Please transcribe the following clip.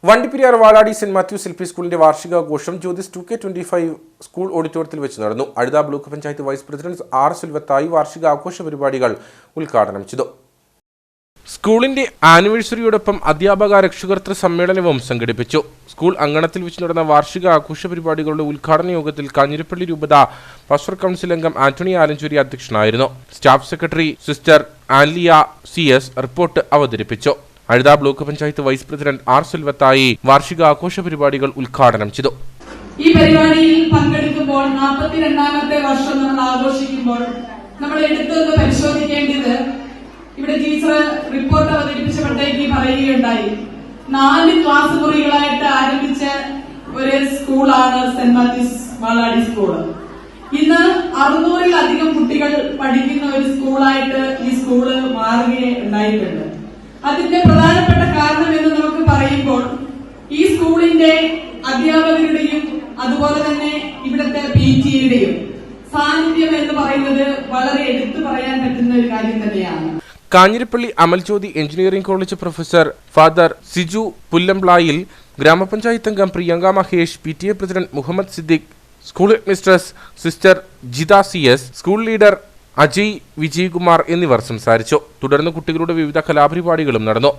Vandiperiyar Valadi saint Matthew's L P സ്കൂളിന്റെ വാർഷികാഘോഷം Jyothis 2K25 school ഓഡിറ്റോറിയത്തിൽ വെച്ച് നടന്നു. Azhutha block panchayat vice president R സുൽവത്തായി വാർഷികാഘോഷ പരിപാടികൾ ഉദ്ഘാടനം ചെയ്തു. സ്കൂളിന്റെ ആനിവേഴ്സറിയോടൊപ്പം അധ്യാപക രക്ഷകർതൃ സമ്മേളനവും സംഘടിപ്പിച്ചു. സ്കൂൾ അങ്കണത്തിൽ വെച്ച് നടന്ന വാർഷിക ആഘോഷ പരിപാടികളുടെ ഉദ്ഘാടന യോഗത്തിൽ കാഞ്ഞിരപ്പള്ളി രൂപത പാസ്റ്റർ കൗൺസിൽ അംഗം ആന്റണി ആലഞ്ചേരി അധ്യക്ഷനായിരുന്നു. Staff secretary sister Anliya CS report അവതരിപ്പിച്ചു. Azhutha block panchayat vice president R സുൽവത്തായി വാർഷികാഘോഷ പരിപാടികൾ ഉദ്ഘാടനം ചെയ്തു. ഈ പരിപാടിയിൽ പങ്കെടുക്കുമ്പോൾ 42ാമത്തെ വർഷം നമ്മൾ ആഘോഷിക്കുമ്പോൾ നമ്മൾ എടുത്തൊന്ന് പരിശോധിക്കേണ്ടത്, ഇവിടെ ടീച്ചർ റിപ്പോർട്ട് അവതരിപ്പിച്ചപ്പോഴത്തേക്ക് പറയുകയുണ്ടായി, 4 ക്ലാസ് മുറികളായിട്ട് ആരംഭിച്ച ഒരു സ്കൂളാണ് സെന്റ് മാത്യൂസ് വാളാടി സ്കൂള്. ഇന്ന് 600-ലധികം കുട്ടികൾ പഠിക്കുന്ന ഒരു സ്കൂളായിട്ട് ഈ സ്കൂള് മാറുകയുണ്ടായിട്ടുണ്ട്. അതിന്റെ പ്രധാനപ്പെട്ട കാരണം എന്ന് നമുക്ക് പറയുമ്പോൾ ഈ സ്കൂളിന്റെ അധ്യാപകരുടെയും അതുപോലെ തന്നെ ഇവിടുത്തെ PTയുടെയും സാന്നിധ്യം എന്ന് പറയുന്നത് വളരെ എടുത്തു പറയാൻ പറ്റുന്ന ഒരു കാര്യം തന്നെയാണ്. Kanjirappally Amal Jyothi engineering college professor father Siju Pullamplayil, grama panchayat അംഗം Priyanka Mahesh, PTA president Muhammad Siddique, school headmistress sister Jitha CS, school leader Ajay Vijayakumar എന്നിവർ സംസാരിച്ചു. തുടർന്ന് കുട്ടികളുടെ വിവിധ കലാപരിപാടികളും നടന്നു.